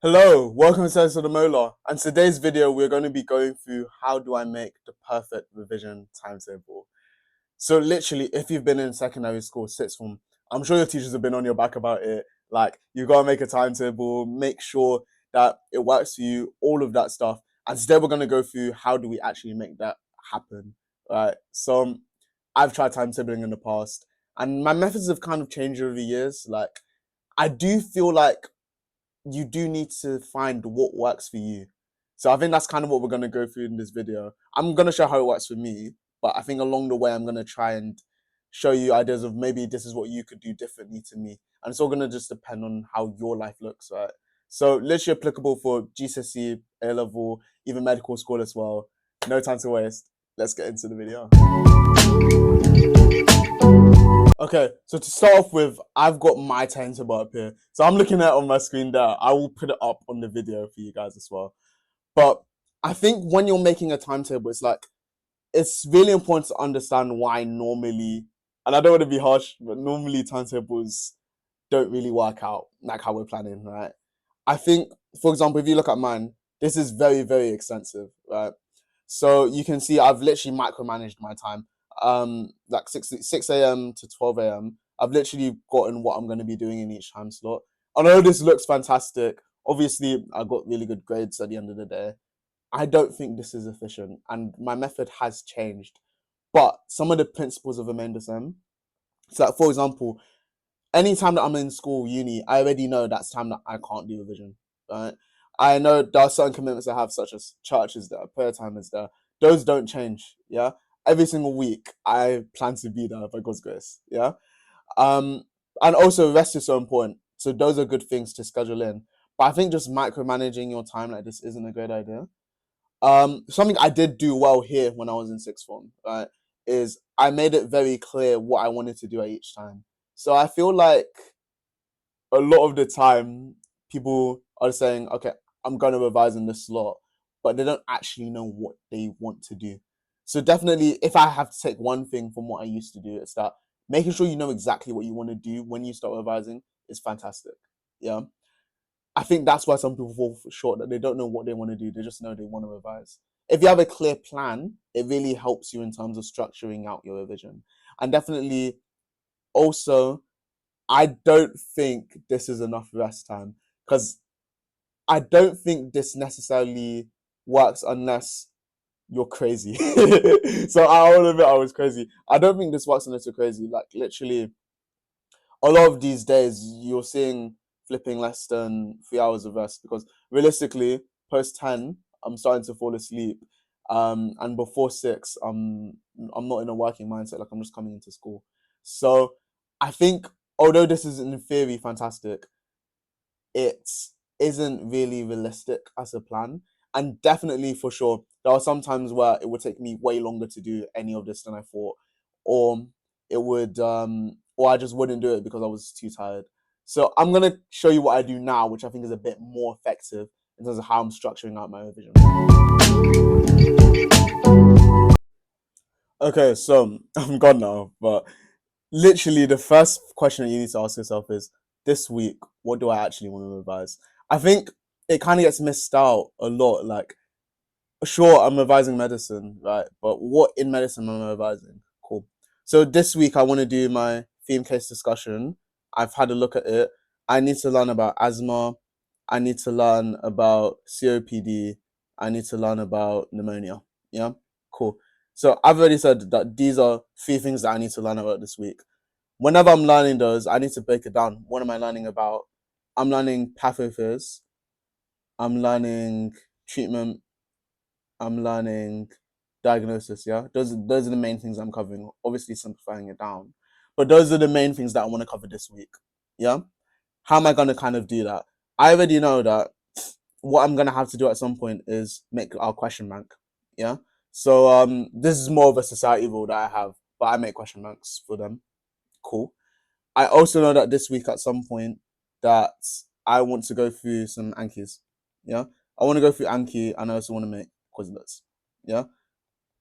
Hello, welcome to the demola. And today's video, we're going to be going through how do I make the perfect revision timetable. So literally, if you've been in secondary school, sixth form, I'm sure your teachers have been on your back about it. Like, you got to make a timetable, make sure that it works for you, all of that stuff. And today we're going to go through how do we actually make that happen, right? So I've tried timetabling in the past, and my methods have kind of changed over the years. Like, I do feel like you do need to find what works for you. So I think that's kind of what we're going to go through in this video. I'm going to show how it works for me, but I think along the way, I'm going to try and show you ideas of maybe this is what you could do differently to me. And it's all going to just depend on how your life looks, right? So literally applicable for GCSE, A-level, even medical school as well. No time to waste. Let's get into the video. Okay, so to start off with, I've got my timetable up here. So I'm looking at it on my screen there. I will put it up on the video for you guys as well. But I think when you're making a timetable, it's really important to understand why normally, and I don't want to be harsh, but normally timetables don't really work out like how we're planning, right? I think, for example, if you look at mine, this is very, very extensive, right? So you can see I've literally micromanaged my time. Like 6 a.m. to 12 a.m. I've literally gotten what I'm going to be doing in each time slot. I know this looks fantastic. Obviously, I got really good grades at the end of the day. I don't think this is efficient, and my method has changed. But some of the principles have remained the same. So, like, for example, anytime that I'm in school, uni, I already know that's time that I can't do revision, right? I know there are certain commitments I have, such as church is there, prayer time is there. Those don't change, yeah? Every single week, I plan to be there by God's grace, yeah? Um, and also, rest is so important. So those are good things to schedule in. But I think just micromanaging your time like this isn't a great idea. Something I did do well here when I was in sixth form, right, is I made it very clear what I wanted to do at each time. So I feel like a lot of the time people are saying, okay, I'm going to revise in this slot, but they don't actually know what they want to do. So definitely, if I have to take one thing from what I used to do, it's that making sure you know exactly what you want to do when you start revising is fantastic. Yeah. I think that's why some people fall short, that they don't know what they want to do. They just know they want to revise. If you have a clear plan, it really helps you in terms of structuring out your revision. And definitely also, I don't think this is enough rest time, because I don't think this necessarily works unless you're crazy. So I'll admit I was crazy. I don't think this works unless you're crazy. Like, literally, a lot of these days you're seeing flipping less than 3 hours of rest, because realistically, post 10, I'm starting to fall asleep. And before 6, I'm not in a working mindset, like I'm just coming into school. So I think, although this is in theory fantastic, it isn't really realistic as a plan. And definitely, for sure, there are some times where it would take me way longer to do any of this than I thought, or or I just wouldn't do it because I was too tired. So I'm gonna show you what I do now, which I think is a bit more effective in terms of how I'm structuring out my revision. Okay, so I'm gone now, but literally the first question that you need to ask yourself is, this week, what do I actually want to revise? I think it kind of gets missed out a lot. Like, sure, I'm revising medicine, right? But what in medicine am I revising? Cool. So this week I want to do my theme case discussion. I've had a look at it. I need to learn about asthma. I need to learn about COPD. I need to learn about pneumonia. Yeah, cool. So I've already said that these are 3 things that I need to learn about this week. Whenever I'm learning those, I need to break it down. What am I learning about? I'm learning pathophys. I'm learning treatment. I'm learning diagnosis. Yeah, those are the main things I'm covering. Obviously, simplifying it down, but those are the main things that I want to cover this week. Yeah, how am I going to kind of do that? I already know that what I'm going to have to do at some point is make our question bank. Yeah, so this is more of a society rule that I have, but I make question banks for them. Cool. I also know that this week at some point that I want to go through some Ankis. Yeah. I want to go through Anki, and I also want to make Quizlets. Yeah.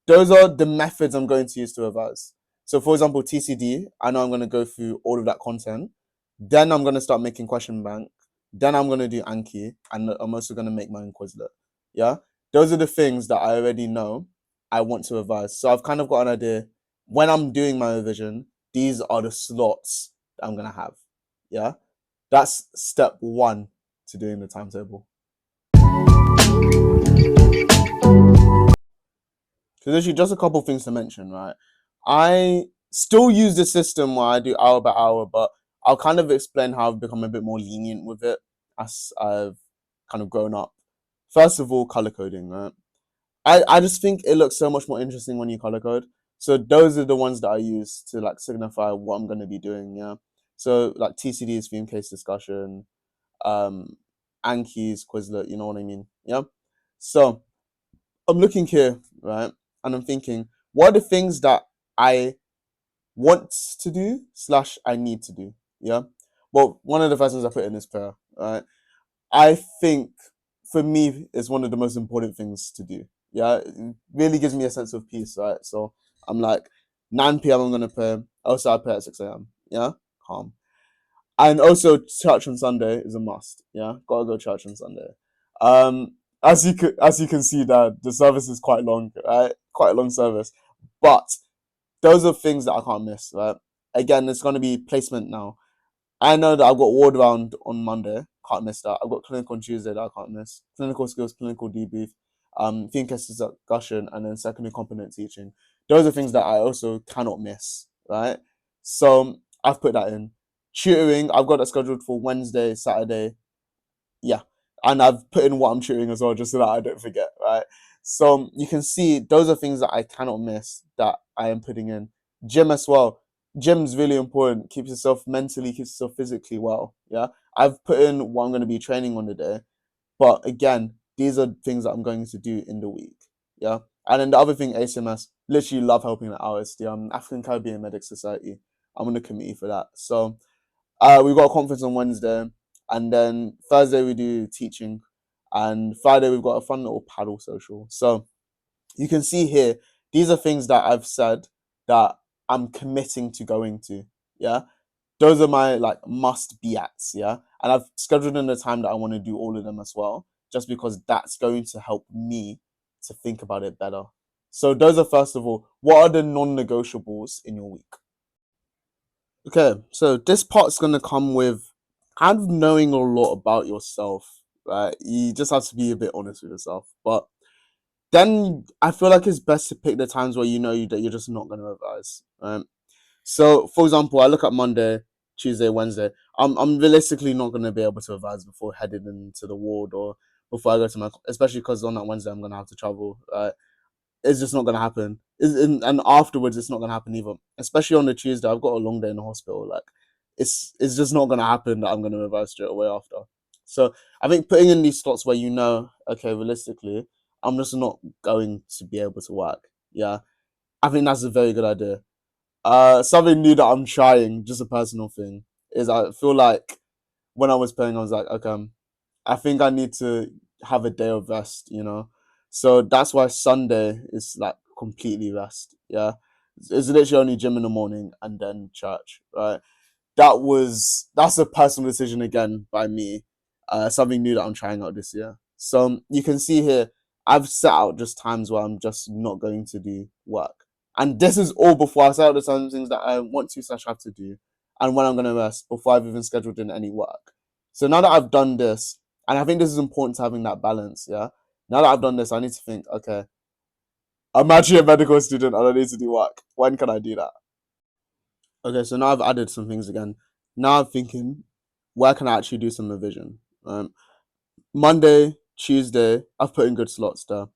Those are the methods I'm going to use to revise. So for example, TCD, I know I'm going to go through all of that content. Then I'm going to start making question bank. Then I'm gonna do Anki, and I'm also gonna make my own Quizlet. Yeah, those are the things that I already know I want to revise. So I've kind of got an idea when I'm doing my revision. These are the slots that I'm gonna have. Yeah, that's step one to doing the timetable. So there's just a couple things to mention, right? I still use the system where I do hour by hour, but I'll kind of explain how I've become a bit more lenient with it as I've kind of grown up. First of all, color coding, right? I just think it looks so much more interesting when you color code. So those are the ones that I use to like signify what I'm gonna be doing, yeah. So like TCD is theme case discussion, um, Anki's Quizlet, you know what I mean? Yeah. So I'm looking here, right? And I'm thinking, what are the things that I want to do slash I need to do? Yeah. Well, one of the first things I put in is prayer, right? I think for me it's one of the most important things to do. Yeah. It really gives me a sense of peace, right? So I'm like 9 p.m. I'm gonna pray. Also I pray at 6 a.m. Yeah. Calm. And also church on Sunday is a must. Yeah, gotta go church on Sunday. As you can see, that the service is quite long, right? Quite a long service, but those are things that I can't miss, right? Again, it's gonna be placement now. I know that I've got ward round on Monday, can't miss that. I've got clinical on Tuesday that I can't miss. Clinical skills, clinical debrief, theme case discussion, and then secondary competent teaching. Those are things that I also cannot miss, right? So I've put that in. Tutoring, I've got that scheduled for Wednesday, Saturday, yeah. And I've put in what I'm tutoring as well, just so that I don't forget, right? So you can see those are things that I cannot miss that I am putting in. Gym as well. Gym's really important. Keeps yourself mentally, keeps yourself physically well. Yeah. I've put in what I'm going to be training on the day. But again, these are things that I'm going to do in the week. Yeah. And then the other thing, ACMS, literally love helping out. It's the African Caribbean Medic Society. I'm on the committee for that. So we've got a conference on Wednesday, and then Thursday we do teaching, and Friday we've got a fun little paddle social. So you can see here, these are things that I've said that I'm committing to going to. Yeah, those are my like must be ats. Yeah, and I've scheduled in the time that I want to do all of them as well, just because that's going to help me to think about it better. So those are first of all, what are the non-negotiables in your week? Okay, so this part's gonna come with kind of knowing a lot about yourself, right? You just have to be a bit honest with yourself. But then I feel like it's best to pick the times where you know that you're just not gonna revise. Right? So for example, I look at Monday, Tuesday, Wednesday. I'm realistically not gonna be able to revise before heading into the ward or before I go to my, especially because on that Wednesday I'm gonna have to travel. Right? It's just not gonna happen. And afterwards, it's not gonna happen either. Especially on the Tuesday, I've got a long day in the hospital. Like, it's just not gonna happen that I'm gonna revise straight away after. So I think putting in these slots where you know, okay, realistically, I'm just not going to be able to work. Yeah, I think that's a very good idea. Something new that I'm trying, just a personal thing, is I feel like when I was playing, I was like, okay, I think I need to have a day of rest, you know. So that's why Sunday is like completely rest. Yeah, it's literally only gym in the morning and then church. Right, that's a personal decision again by me. Something new that I'm trying out this year. So you can see here, I've set out just times where I'm just not going to do work, and this is all before I set out the times things that I want to slash have to do, and when I'm gonna rest before I've even scheduled in any work. So now that I've done this, and I think this is important to having that balance. Yeah. Now that I've done this, I need to think. Okay, I'm actually a medical student and I need to do work. When can I do that? Okay, so now I've added some things again. Now I'm thinking, where can I actually do some revision? Monday, Tuesday, I've put in good slots there.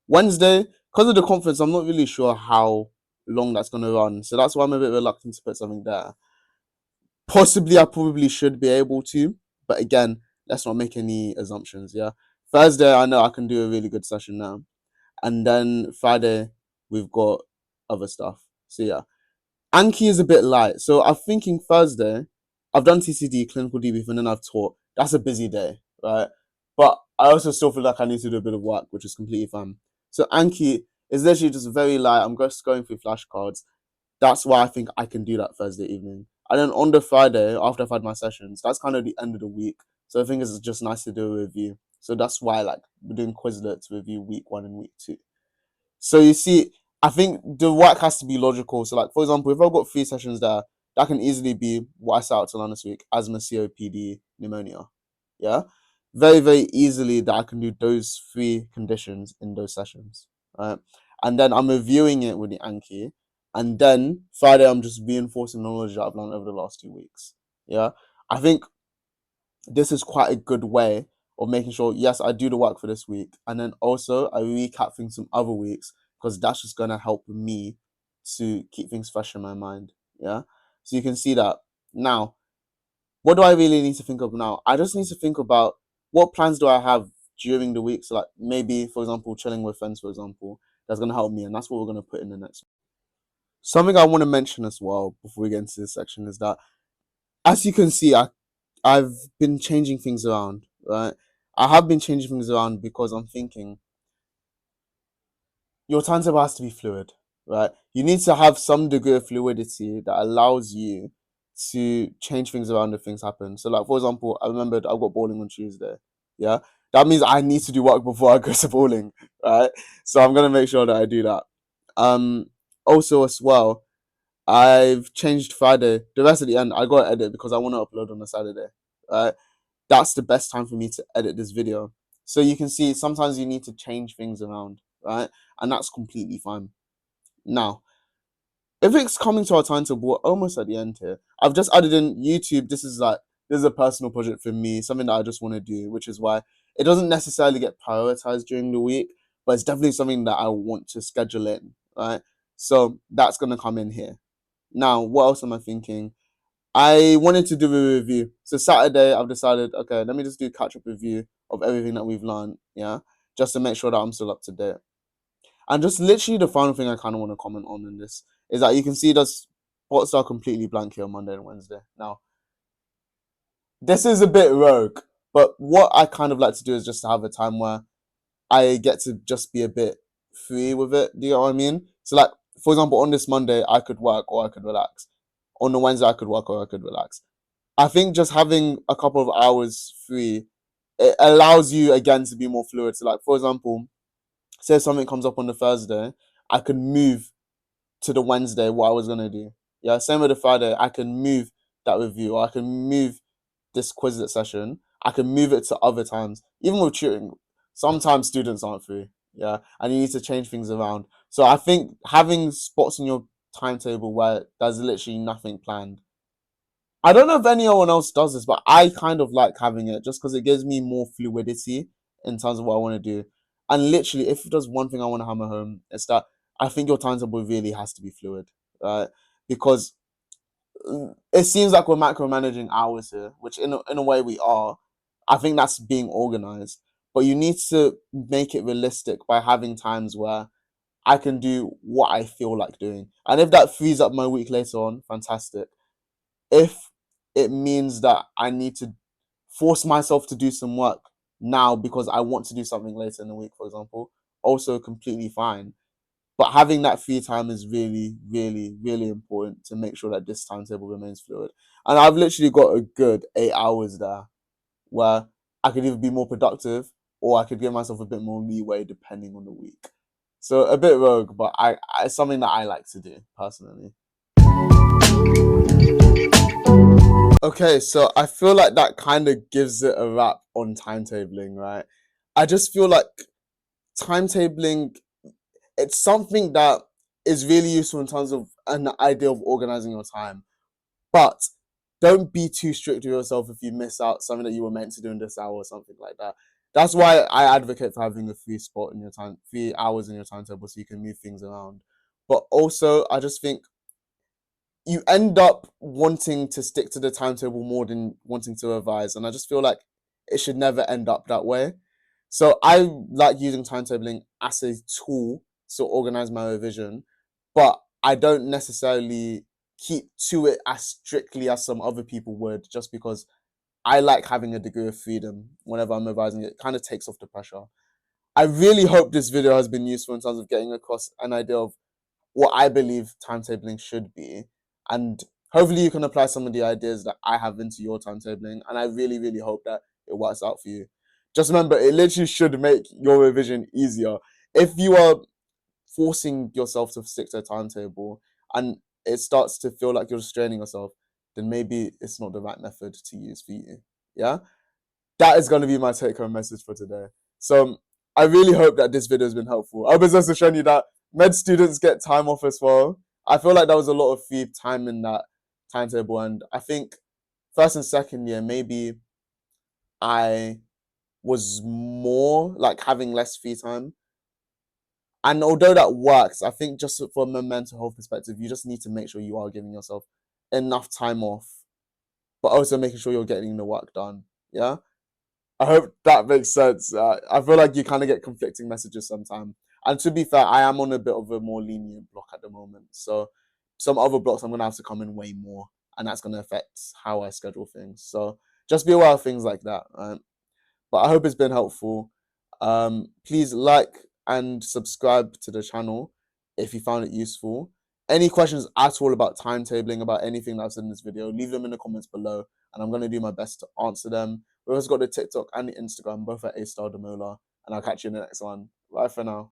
Wednesday, because of the conference, I'm not really sure how long that's going to run. So that's why I'm a bit reluctant to put something there. Possibly, I probably should be able to. But again, let's not make any assumptions, yeah? Thursday, I know I can do a really good session now. And then Friday, we've got other stuff. So yeah. Anki is a bit light. So I'm thinking Thursday, I've done TCD, clinical debrief, and then I've taught. That's a busy day, right? But I also still feel like I need to do a bit of work, which is completely fine. So Anki is literally just very light. I'm just going through flashcards. That's why I think I can do that Thursday evening. And then on the Friday, after I've had my sessions, that's kind of the end of the week. So I think it's just nice to do a review. So that's why like we're doing Quizlet to review week 1 and week 2. So you see, I think the work has to be logical. So like for example, if I've got 3 sessions there, that can easily be what I set out to learn this week: asthma, COPD, pneumonia. Yeah, very very easily that I can do those 3 conditions in those sessions, right? And then I'm reviewing it with the Anki, and then Friday I'm just reinforcing knowledge that I've learned over the last 2 weeks. Yeah, I think this is quite a good way of making sure, yes, I do the work for this week, and then also I recap things from other weeks, because that's just going to help me to keep things fresh in my mind. Yeah, so you can see that. Now, what do I really need to think of now? I just need to think about what plans do I have during the week. So like maybe, for example, chilling with friends, for example, that's going to help me, and that's what we're going to put in the next one. Something I want to mention as well before we get into this section is that, as you can see, I've been changing things around, right? I have been changing things around because I'm thinking your timetable has to be fluid, right? You need to have some degree of fluidity that allows you to change things around if things happen. So, like for example, I remembered I've got bowling on Tuesday. Yeah, that means I need to do work before I go to bowling, right? So I'm gonna make sure that I do that. Um, Also as well, I've changed Friday. The rest of the end, I got to edit because I want to upload on a Saturday, right? That's the best time for me to edit this video. So you can see sometimes you need to change things around, right? And that's completely fine. Now, if it's coming to our timetable, we're almost at the end here. I've just added in YouTube. This is a personal project for me, something that I just want to do, which is why it doesn't necessarily get prioritized during the week, but it's definitely something that I want to schedule in, right? So that's gonna come in here. Now, what else am I thinking? I wanted to do a review. So Saturday, I've decided, okay, let me just do a catch-up review of everything that we've learned, yeah, just to make sure that I'm still up to date. And just literally the final thing I kind of want to comment on in this is that you can see the spots are completely blank here on Monday and Wednesday. Now, this is a bit rogue, but what I kind of like to do is just to have a time where I get to just be a bit free with it. Do you know what I mean? So, like, for example, on this Monday, I could work or I could relax. On the Wednesday, I could work or I could relax. I think just having a couple of hours free, it allows you again to be more fluid. So, like for example, say something comes up on the Thursday, I can move to the Wednesday what I was gonna do. Yeah, same with the Friday, I can move that review, or I can move this Quizlet session. I can move it to other times. Even with tutoring, sometimes students aren't free. Yeah, and you need to change things around. So I think having spots in your timetable where there's literally nothing planned, I don't know if anyone else does this, but I kind of like having it just because it gives me more fluidity in terms of what I want to do. And literally, if there's one thing I want to hammer home, it's that I think your timetable really has to be fluid, right? Because it seems like we're micromanaging hours here, which in a way we are. I think that's being organized, but you need to make it realistic by having times where I can do what I feel like doing. And if that frees up my week later on, fantastic. If it means that I need to force myself to do some work now because I want to do something later in the week, for example, also completely fine. But having that free time is really, really, really important to make sure that this timetable remains fluid. And I've literally got a good 8 hours there where I could either be more productive or I could give myself a bit more leeway depending on the week. So a bit rogue, but it's something that I like to do personally. Okay, so I feel like that kind of gives it a wrap on timetabling, right? I just feel like timetabling, it's something that is really useful in terms of an idea of organizing your time. But don't be too strict with yourself if you miss out something that you were meant to do in this hour or something like that. That's why I advocate for having a free spot in your time, 3 hours in your timetable so you can move things around. But also, I just think you end up wanting to stick to the timetable more than wanting to revise. And I just feel like it should never end up that way. So I like using timetabling as a tool to organize my revision, but I don't necessarily keep to it as strictly as some other people would, just because I like having a degree of freedom whenever I'm revising. It kind of takes off the pressure. I really hope this video has been useful in terms of getting across an idea of what I believe timetabling should be. And hopefully you can apply some of the ideas that I have into your timetabling, and I really, really hope that it works out for you. Just remember, it literally should make your revision easier. If you are forcing yourself to stick to a timetable and it starts to feel like you're straining yourself, then maybe it's not the right method to use for you. Yeah, that is going to be my take-home message for today. So I really hope that this video has been helpful. I hope it's also shown you that med students get time off as well. I feel like there was a lot of free time in that timetable, and I think first and second year maybe I was more like having less free time. And although that works, I think just from a mental health perspective, you just need to make sure you are giving yourself enough time off, but also making sure you're getting the work done. Yeah. I hope that makes sense. I feel like you kind of get conflicting messages sometimes. And to be fair, I am on a bit of a more lenient block at the moment. So some other blocks I'm going to have to come in way more. And that's going to affect how I schedule things. So just be aware of things like that. But I hope it's been helpful. Please like and subscribe to the channel if you found it useful. Any questions at all about timetabling, about anything that's in this video, leave them in the comments below, and I'm going to do my best to answer them. We've also got the TikTok and the Instagram, both at A Star Demola, and I'll catch you in the next one. Bye for now.